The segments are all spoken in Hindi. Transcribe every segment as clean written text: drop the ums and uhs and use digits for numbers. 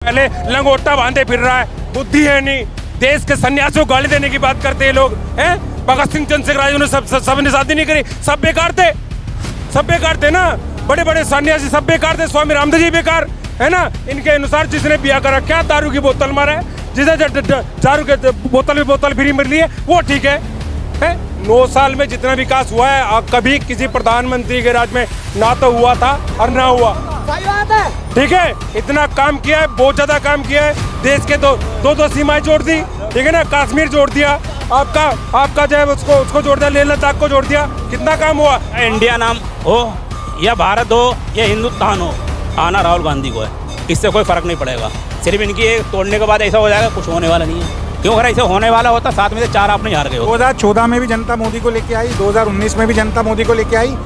पहले लंगोटा बांधे फिर रहा है, बुद्धि है नहीं। देश के सन्यासियों को गाली देने की बात करते हैं लोग हैं। भगत सिंह चंद्रशेखर आजाद ने सब ने शादी नहीं करी, सब बेकार थे ना। बड़े बड़े सन्यासी सब बेकार थे, स्वामी रामदेव जी बेकार है ना। इनके अनुसार जिसने बिया करा, क्या दारू की बोतल मारा है, जिसे दारू के बोतल फ्री मिल रही है वो ठीक है। 9 साल में जितना विकास हुआ है कभी किसी प्रधानमंत्री के राज में ना तो हुआ था और ना हुआ। सही बात है, ठीक है। इतना काम किया है, बहुत ज्यादा काम किया है। देश के दो सीमाएं जोड़ दी, ठीक है ना। कश्मीर जोड़ दिया, आपका जो है उसको जोड़ दिया, लेह लद्दाख को जोड़ दिया। कितना काम हुआ। इंडिया नाम हो या भारत हो या हिंदुस्तान हो, आना राहुल गांधी को है, इससे कोई फर्क नहीं पड़ेगा। सिर्फ इनकी तोड़ने के बाद ऐसा हो जाएगा, कुछ होने वाला नहीं है। क्यों अगर ऐसे होने वाला होता 7 में से 4 आपने हार गए हो। 2014 में भी जनता मोदी को लेके आई, 2019 में भी जनता मोदी को लेके आई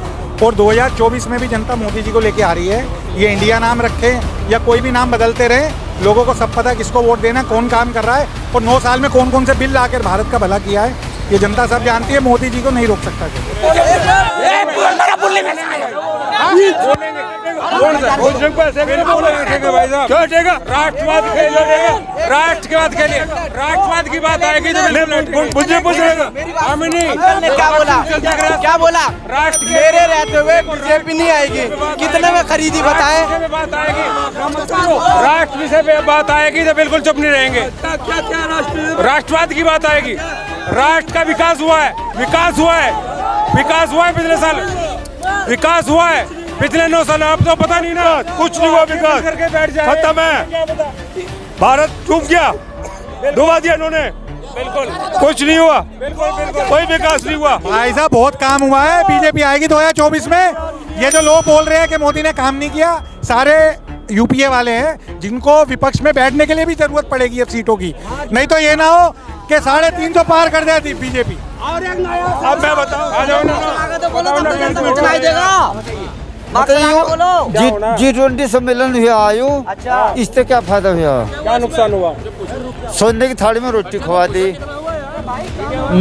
और 2024 में भी जनता मोदी जी को लेके आ रही है। ये इंडिया नाम रखे या कोई भी नाम बदलते रहे, लोगों को सब पता है किसको वोट देना, कौन काम कर रहा है और 9 साल में कौन कौन से बिल लाकर भारत का भला किया है, ये जनता सब जानती है। मोदी जी को नहीं रोक सकता। राष्ट्रवाद की बात आएगी तो मुझे पूछेगा क्या बोला राष्ट्र मेरे रहते हुए बीजेपी नहीं आएगी, कितने में खरीदी बताए। बात आएगी राष्ट्र विषय पे बात आएगी तो बिल्कुल चुप नहीं रहेंगे। राष्ट्रवाद की बात आएगी, राष्ट्र का विकास हुआ है पिछले साल, विकास हुआ है पिछले 9 साल। आप तो पता नहीं ना, कुछ नहीं हुआ, विकास करके बैठ जाए, खत्म है। भारत डूब गया, डुबा दिया इन्होंने, बिल्कुल कुछ नहीं हुआ, बिल्कुल कोई विकास नहीं हुआ। भाई साहब बहुत काम हुआ है। बीजेपी आएगी 2024 में। ये जो लोग बोल रहे हैं कि मोदी ने काम नहीं किया, सारे यूपीए वाले हैं जिनको विपक्ष में बैठने के लिए भी जरूरत पड़ेगी अब सीटों की। नहीं तो ये ना हो कि 350 पार कर देती बीजेपी। अब मैं बताऊं, G20 सम्मेलन हुआ आयु, इससे क्या फायदा हुआ, क्या नुकसान हुआ। सोने की थाली में रोटी खवा दी।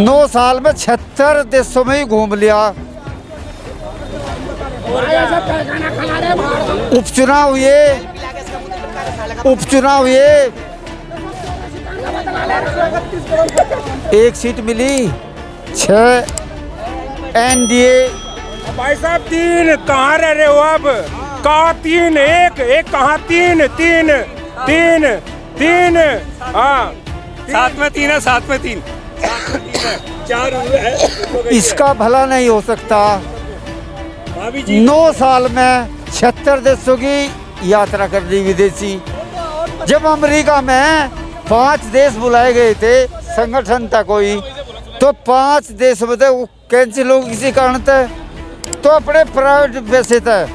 9 साल में 76 देशों में ही घूम लिया। उपचुनाव हुए, 1 सीट मिली, 6 एनडीए। भाई साहब 3 कहाँ रह रहे हो अब, कहाँ 3 एक कहाँ 3 हाँ 7 में 3 है, 7 में 3 4 है। इसका भला नहीं हो सकता। 9 साल में 76 देशों की यात्रा कर दी विदेशी। जब अमेरिका में 5 देश बुलाए गए थे, संगठन था कोई, तो 5 देश में कैंसिल हो किसी कारण थे, तो अपने प्राइवेट पैसे थे,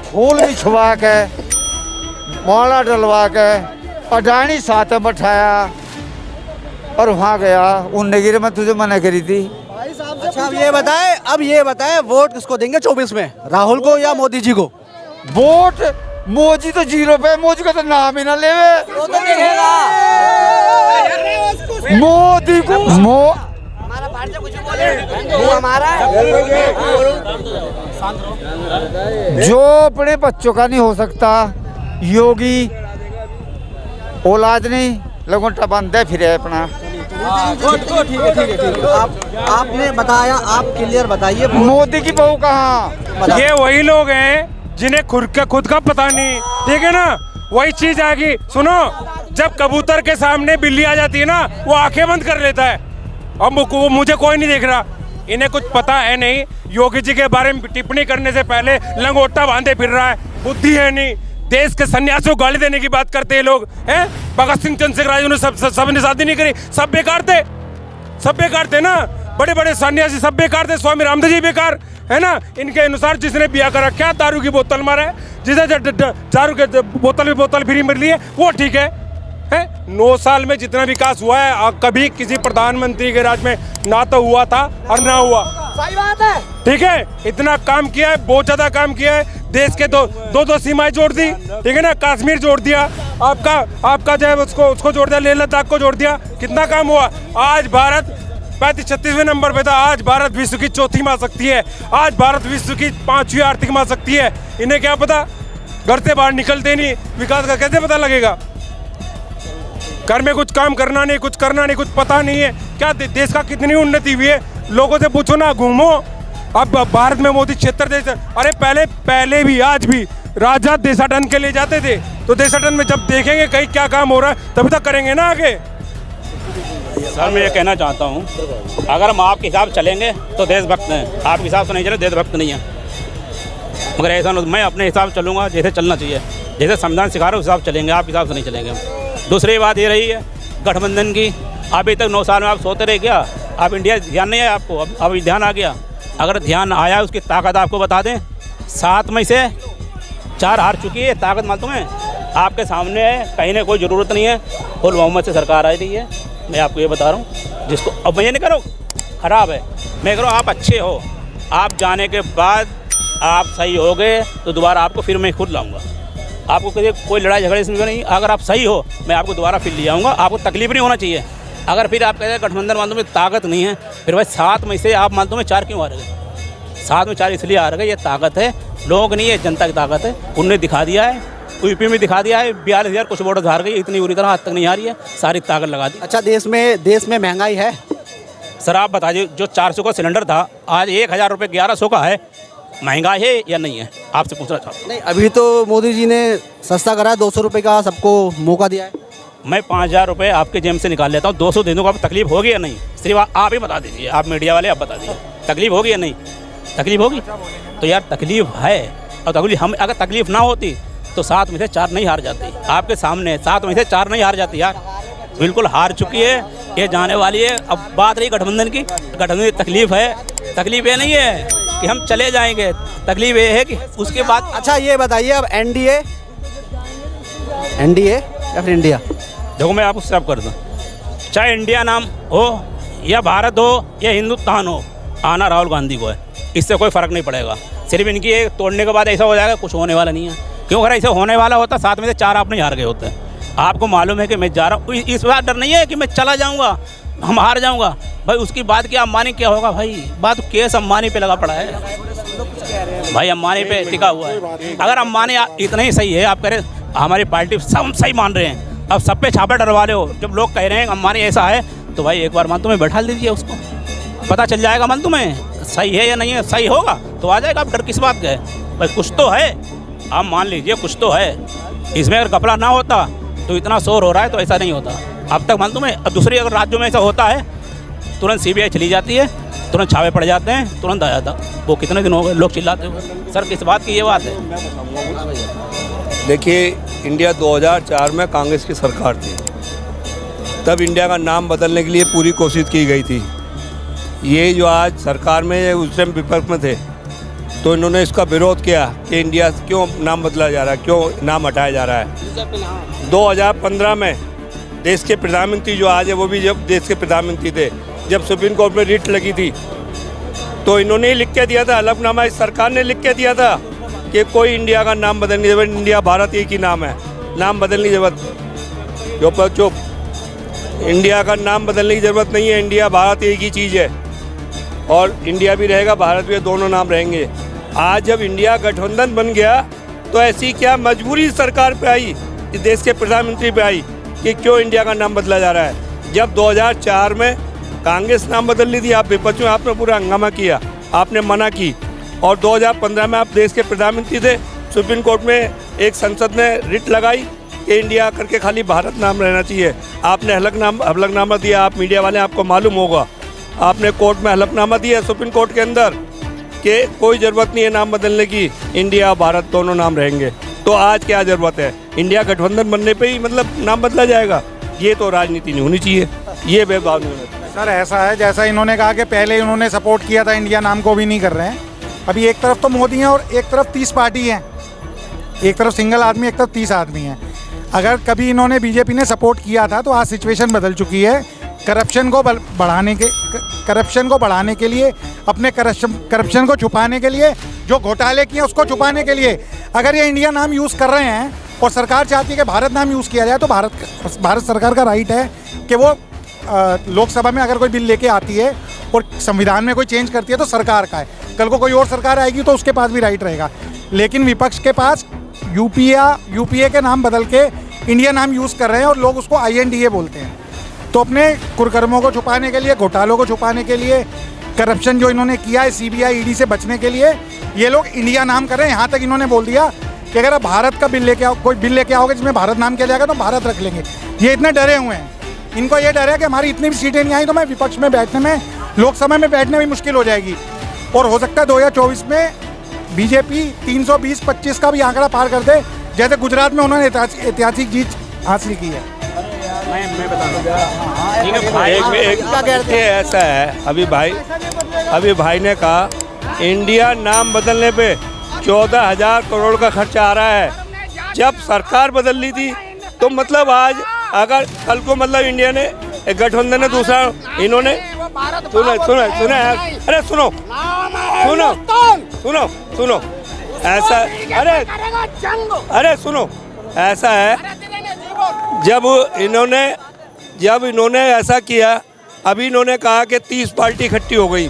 फूल भी छुपा के, माला डलवा के, अडानी साथ में बैठाया और वहाँ गया। उन नगीरे में तुझे मना करी थी। अच्छा अब ये बताए वोट किसको देंगे 24 में, राहुल को या मोदी जी को। वोट मोदी तो 0 पे, मोदी का तो नाम ही ना लेवे। मोदी को हमारा भारत कुछ बोले, वो हमारा जो अपने बच्चों का नहीं हो सकता, योगी औलाद नहीं, लगोटा बंद है फिर अपना। ठीक है। आपने बताया, आप क्लियर बताइए, मोदी की बहू कहाँ। ये वही लोग हैं जिन्हें खुद का पता नहीं, ठीक है ना। वही चीज आएगी। सुनो, जब कबूतर के सामने बिल्ली आ जाती है ना, वो आंखें बंद कर लेता है। अब मुझे कोई नहीं देख रहा, इन्हें कुछ पता है नहीं। योगी जी के बारे में टिप्पणी करने से पहले लंगोटा बांधे फिर रहा है, बुद्धि है नहीं। देश के सन्यासियों को गाली देने की बात करते हैं लोग हैं। भगत सिंह चंद्रशेखर आजाद ने सब ने शादी नहीं करी, सब बेकार थे ना। बड़े बड़े सन्यासी सब बेकार थे, स्वामी रामदेव जी बेकार है ना। इनके अनुसार जिसने बिया करा, क्या दारू की बोतल मारा है, जिसे दारू के बोतल फ्री मिल रही है वो ठीक है। 9 साल में जितना विकास हुआ है कभी किसी प्रधानमंत्री के राज में ना तो हुआ था और ना हुआ। सही बात है, ठीक है। इतना काम किया है, बहुत ज्यादा काम किया है। देश के दो सीमाएं जोड़ दी, ठीक है ना। कश्मीर जोड़ दिया, आपका जो है उसको जोड़ दिया, लेह लद्दाख को जोड़ दिया। कितना काम हुआ। आज भारत 35-36वें नंबर पे था, आज भारत विश्व की 4थी महाशक्ति है। आज भारत विश्व की 5वीं आर्थिक महाशक्ति है। इन्हें क्या पता, घर से बाहर निकलते नहीं, विकास का कैसे पता लगेगा। घर में कुछ काम करना नहीं, कुछ करना नहीं, कुछ पता नहीं है क्या देश का कितनी उन्नति हुई है। लोगों से पूछो ना, घूमो। अब भारत में मोदी 76 देश, अरे पहले भी आज भी राजा देशाटन के लिए जाते थे, तो देशाटन में जब देखेंगे कहीं क्या काम हो रहा है तभी तक करेंगे ना आगे। सर मैं ये कहना चाहता हूँ, अगर हम आपके हिसाब से चलेंगे तो देशभक्त हैं, आपके हिसाब से नहीं चले देशभक्त नहीं है। मगर ऐसा नहीं, मैं अपने हिसाब से चलूँगा जैसे चलना चाहिए, जैसे संविधान सिखा रहे हो उस हिसाब से चलेंगे, आपके हिसाब से नहीं चलेंगे हम। दूसरी बात ये रही है गठबंधन की, अभी तक 9 साल में आप सोते रहे क्या? आप इंडिया ध्यान नहीं आया आपको? अब ध्यान आ गया। अगर ध्यान आया उसकी ताकत आपको बता दें, 7 में से 4 हार चुकी है, ताकत मालूम है आपके सामने है, कहीं ना कोई ज़रूरत नहीं है। फुल बहुमत से सरकार आ रही है, मैं आपको ये बता रहा हूँ। जिसको अब मैं ये नहीं करो ख़राब है, मैं कह रहा हूँ आप अच्छे हो, आप जाने के बाद आप सही हो गए तो दोबारा आपको फिर मैं खुद लाऊंगा। आपको कभी कोई लड़ाई झगड़े इसमें नहीं, अगर आप सही हो मैं आपको दोबारा फिर ले आऊँगा, आपको तकलीफ नहीं होना चाहिए। अगर फिर आप कहते हैं गठबंधन मानते में ताकत नहीं है, फिर भाई 7 में से आप मानते में 4 क्यों हार गए? 7 में 4 इसलिए हार गए, ये ताकत है, लोग नहीं है, जनता की ताकत है। उनने दिखा दिया है, यूपी में दिखा दिया है, 42,000 कुछ वोट हार गई, इतनी बुरी तरह आज तक नहीं हारी है, सारी ताकत लगा दी। अच्छा, देश में महंगाई है? सर आप बताइए, जो 400 का सिलेंडर था आज 1,000 रुपये 1100 का है, महंगाई है या नहीं है? आपसे पूछना चाहता हूँ। नहीं, अभी तो मोदी जी ने सस्ता करा है, 200 रुपये का सबको मौका दिया है। मैं 5,000 रुपये आपके जेब से निकाल लेता हूँ, 200 दे दूँगा। आपको तकलीफ होगी या नहीं? सिर्फ आप ही बता दीजिए, आप मीडिया वाले आप बता दीजिए, तकलीफ होगी या नहीं? तकलीफ होगी तो यार तकलीफ है, और तकलीफ हम अगर तकलीफ ना होती तो 7 में से 4 नहीं हार जाती। आपके सामने 7 में से 4 नहीं हार जाती यार, बिल्कुल हार चुकी है, ये जाने वाली है। अब बात रही गठबंधन की, गठबंधन की तकलीफ है, तकलीफ ये नहीं है कि हम चले जाएंगे, तकलीफ ये है कि उसके बाद। अच्छा ये बताइए, अब एनडीए या फिर इंडिया? देखो मैं आपको सब कर दूँ, चाहे इंडिया नाम हो या भारत हो या हिंदुस्तान हो, आना राहुल गांधी को है, इससे कोई फ़र्क नहीं पड़ेगा। सिर्फ इनकी एक तोड़ने के बाद ऐसा हो जाएगा, कुछ होने वाला नहीं है। क्यों? अगर ऐसा होने वाला होता 7 में से 4 आप नहीं हार गए होते। आपको मालूम है कि मैं जा रहा हूँ, इस बात डर नहीं है कि मैं चला जाऊँगा, हम हार जाऊँगा। भाई उसकी बात क्या अंबानी क्या होगा? भाई बात केस अंबानी पे लगा पड़ा है, भाई अंबानी पे टिका हुआ है। अगर अंबानी इतना ही सही है, आप कह रहे हमारी पार्टी सब सही मान रहे हैं, अब सब पे छापे डरवा रहे हो, जब लोग कह रहे हैं अंबानी ऐसा है, तो भाई एक बार मान तुम्हें बैठा दीजिए, उसको पता चल जाएगा मन तुम्हें सही है या नहीं है। सही होगा तो आ जाएगा, आप डर किस बात का है? भाई कुछ तो है, आप मान लीजिए कुछ तो है। इसमें अगर घपला ना होता तो इतना शोर हो रहा है तो ऐसा नहीं होता अब तक, मान तुम्हें। अब दूसरी अगर राज्यों में ऐसा होता है, तुरंत CBI चली जाती है, तुरंत छावे पड़ जाते हैं, तुरंत आ जाता। वो कितने दिन हो गए लोग चिल्लाते हुए। सर किस बात की ये बात है? देखिए, इंडिया 2004 में कांग्रेस की सरकार थी, तब इंडिया का नाम बदलने के लिए पूरी कोशिश की गई थी। ये जो आज सरकार में, उस टाइम विपक्ष में थे, तो इन्होंने इसका विरोध किया कि इंडिया क्यों नाम बदला जा रहा है, क्यों नाम हटाया जा रहा है। 2015 में देश के प्रधानमंत्री जो आज है, वो भी जब देश के प्रधानमंत्री थे, जब सुप्रीम कोर्ट में रिट लगी थी, तो इन्होंने ही लिख के दिया था, हलफनामा इस सरकार ने लिख के दिया था कि कोई इंडिया का नाम बदलने की जरूरत, इंडिया भारत एक ही नाम है, नाम बदलने की जरूरत चुप, इंडिया का नाम बदलने की ज़रूरत नहीं है, इंडिया भारत एक ही चीज़ है, और इंडिया भी रहेगा, भारत भी, दोनों नाम रहेंगे। आज जब इंडिया गठबंधन बन गया तो ऐसी क्या मजबूरी सरकार पे आई, इस देश के प्रधानमंत्री पे आई कि क्यों इंडिया का नाम बदला जा रहा है। जब 2004 में कांग्रेस नाम बदल ली थी, आप विपक्ष में आपने पूरा हंगामा किया, आपने मना की, और 2015 में आप देश के प्रधानमंत्री थे, सुप्रीम कोर्ट में एक संसद ने रिट लगाई कि इंडिया करके खाली भारत नाम रहना चाहिए। आपने हलफनामा दिया, आप मीडिया वाले, आपको मालूम होगा, आपने कोर्ट में हलफनामा दिया सुप्रीम कोर्ट के अंदर कि कोई ज़रूरत नहीं है नाम बदलने की, इंडिया भारत दोनों नाम रहेंगे। तो आज क्या ज़रूरत है? इंडिया गठबंधन बनने पे ही मतलब नाम बदला जाएगा? ये तो राजनीति नहीं होनी चाहिए, ये भेदभाव नहीं होना चाहिए। सर ऐसा है, जैसा इन्होंने कहा कि पहले इन्होंने सपोर्ट किया था, इंडिया नाम को भी नहीं कर रहे हैं। अभी एक तरफ तो मोदी हैं और एक तरफ 30 पार्टी हैं, एक तरफ सिंगल आदमी, एक तरफ 30 आदमी हैं। अगर कभी इन्होंने बीजेपी ने सपोर्ट किया था तो आज सिचुएशन बदल चुकी है। करप्शन को बढ़ाने के लिए, अपने करप्शन को छुपाने के लिए, जो घोटाले किए उसको छुपाने के लिए अगर ये इंडिया नाम यूज़ कर रहे हैं और सरकार चाहती है कि भारत नाम यूज़ किया जाए, तो भारत सरकार का राइट है कि वो लोकसभा में अगर कोई बिल लेके आती है और संविधान में कोई चेंज करती है तो सरकार का है। कल को कोई और सरकार आएगी तो उसके पास भी राइट रहेगा। लेकिन विपक्ष के पास यूपीए के नाम बदल के इंडिया नाम यूज़ कर रहे हैं और लोग उसको INDA बोलते हैं। तो अपने कुकर्मों को छुपाने के लिए, घोटालों को छुपाने के लिए, करप्शन जो इन्होंने किया है CBI ED से बचने के लिए, ये लोग इंडिया नाम कर रहे हैं। यहाँ तक इन्होंने बोल दिया कि अगर आप भारत का बिल लेके आओ, कोई बिल लेके आओगे जिसमें भारत नाम किया जाएगा तो भारत रख लेंगे। ये इतने डरे हुए हैं, इनको ये डर है कि हमारी इतनी भी सीटें नहीं आई तो मैं विपक्ष में बैठने में, लोकसभा में बैठने में मुश्किल हो जाएगी। और हो सकता है 2024 में बीजेपी 320-25 का भी आंकड़ा पार कर दे, जैसे गुजरात में उन्होंने ऐतिहासिक जीत हासिल की है। मैं बता ये ऐसा है, अभी भाई ने कहा इंडिया नाम बदलने पे 14,000 करोड़ का खर्चा आ रहा है। जब सरकार बदल ली थी तो मतलब आज अगर कल को मतलब इंडिया ने गठबंधन ने दूसरा, इन्होंने अरे सुनो ऐसा, अरे सुनो ऐसा है, जब इन्होंने ऐसा किया, अभी इन्होंने कहा कि 30 पार्टी इकट्ठी हो गई।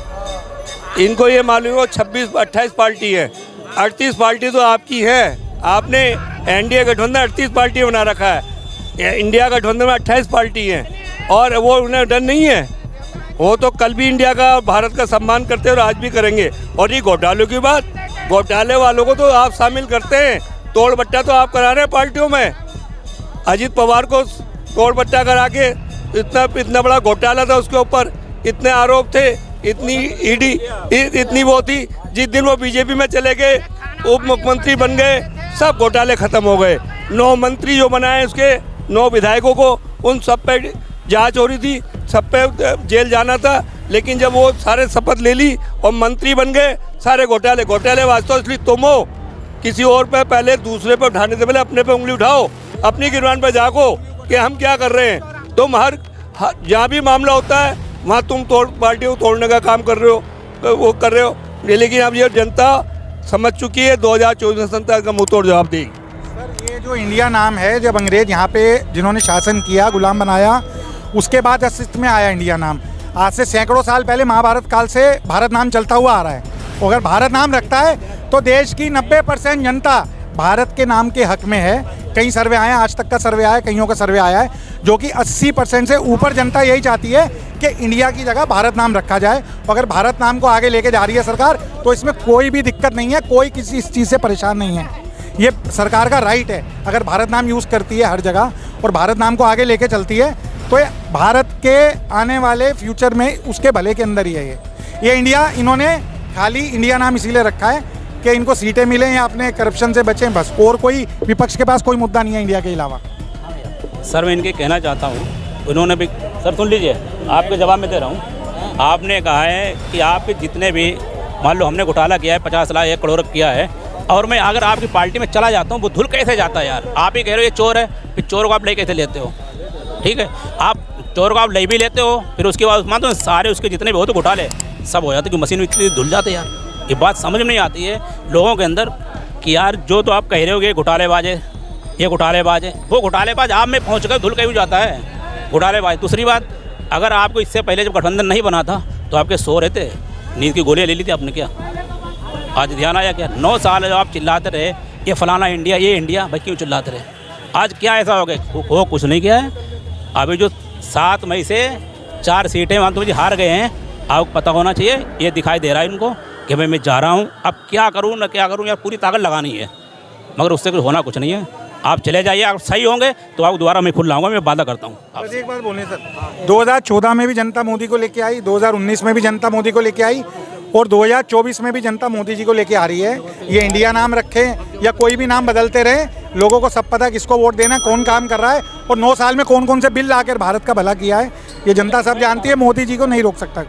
इनको ये मालूम हो 26-28 पार्टी है, 38 पार्टी तो आपकी है। आपने NDA गठबंधन 38 पार्टी बना रखा है, इंडिया गठबंधन में 28 पार्टी हैं और वो उन्हें डर नहीं है। वो तो कल भी इंडिया का और भारत का सम्मान करते हैं और आज भी करेंगे। और ये घोटालों की बात, घोटाले वालों को तो आप शामिल करते हैं, तोड़ बट्टा तो आप करा रहे हैं पार्टियों में। अजीत पवार को तोड़ बट्टा करा के इतना बड़ा घोटाला था, उसके ऊपर इतने आरोप थे, इतनी ED इतनी वो थी। जिस दिन वो बीजेपी में चले गए, उप मुख्यमंत्री बन गए, सब घोटाले खत्म हो गए। 9 मंत्री जो बनाए, उसके 9 विधायकों को, उन सब पे जांच हो रही थी, सब पे जेल जाना था। लेकिन जब वो सारे शपथ ले ली और मंत्री बन गए, सारे घोटाले वास्तव इसलिए तुम हो। किसी और पे पहले, दूसरे पे उठाने से पहले अपने पे उंगली उठाओ, अपनी गिरबान पे जागो कि हम क्या कर रहे हैं। तुम हर जहाँ भी मामला होता है वहाँ तुम पार्टियों को तोड़ने का काम कर रहे हो, वो कर रहे हो। लेकिन अब ये जनता समझ चुकी है, 2024 में जनता का मुँह तोड़ जवाब देगी। सर, ये जो इंडिया नाम है, जब अंग्रेज यहाँ पे जिन्होंने शासन किया, गुलाम बनाया, उसके बाद अस्तित्व में आया इंडिया नाम। आज से सैकड़ों साल पहले महाभारत काल से भारत नाम चलता हुआ आ रहा है। अगर भारत नाम रखता है तो देश की 90% जनता भारत के नाम के हक में है। कई सर्वे आए हैं, आज तक का सर्वे आया है, कईयों का सर्वे आया है, जो कि 80% से ऊपर जनता यही चाहती है कि इंडिया की जगह भारत नाम रखा जाए। अगर भारत नाम को आगे लेके जा रही है सरकार, तो इसमें कोई भी दिक्कत नहीं है, कोई किसी इस चीज़ से परेशान नहीं है। ये सरकार का राइट है। अगर भारत नाम यूज़ करती है हर जगह और भारत नाम को आगे लेके चलती है, तो ये भारत के आने वाले फ्यूचर में उसके भले के अंदर ही है। ये इंडिया, इन्होंने खाली इंडिया नाम इसीलिए रखा है कि इनको सीटें मिलें या अपने करप्शन से बचें, बस। और कोई विपक्ष के पास कोई मुद्दा नहीं है इंडिया के अलावा। सर, मैं इनके कहना चाहता हूँ, उन्होंने भी, सर सुन लीजिए, आपके जवाब में दे रहा हूँ। आपने कहा है कि आपके जितने भी, मान लो हमने घोटाला किया है, 50 लाख 1 करोड़ किया है, और मैं अगर आपकी पार्टी में चला जाता हूँ, वो धुल कैसे जाता है यार। आप ही कह रहे हो ये चोर है, फिर चोर को आप ले कैसे लेते हो? ठीक है, आप चोर को आप ले भी लेते हो, फिर उसके बाद मान तो सारे उसके जितने भी हो तो घोटाले सब हो जाते, कि मशीन इतनी धुल जाते यार। ये बात समझ में नहीं आती है लोगों के अंदर कि यार जो तो आप कह रहे हो कि घोटालेबाज है, ये घोटालेबाज है, वो घोटालेबाज आप में पहुँच कर धुल के भी जाता है घोटालेबाज। दूसरी बात, अगर आपको इससे पहले जब गठबंधन नहीं बना था तो आपके सो रहते, नींद की गोलियाँ ले ली थी आपने, क्या आज ध्यान आया क्या? 9 साल जब आप चिल्लाते रहे ये फलाना इंडिया, ये इंडिया, भाई क्यों चिल्लाते रहे? आज क्या ऐसा हो गया? हो कुछ नहीं किया है। अभी जो 7 मई से 4 सीटें वहाँ तो मुझे हार गए हैं, आपको पता होना चाहिए। ये दिखाई दे रहा है इनको कि भाई मैं जा रहा हूँ, अब क्या करूँ ना क्या करूँ, यार पूरी ताकत लगानी है, मगर उससे कुछ होना कुछ नहीं है। आप चले जाइए, आप सही होंगे तो आप दोबारा मैं खुद लाऊंगा, मैं वादा करता हूँ। बस एक बात बोलें सर, 2014 में भी जनता मोदी को लेके आई, 2019 में भी जनता मोदी को लेके आई, और 2024 में भी जनता मोदी जी को लेके आ रही है। ये इंडिया नाम रखें या कोई भी नाम बदलते रहे, लोगों को सब पता है किसको वोट देना है, कौन काम कर रहा है, और 9 साल में कौन कौन से बिल लाकर भारत का भला किया है, ये जनता सब जानती है। मोदी जी को नहीं रोक सकता।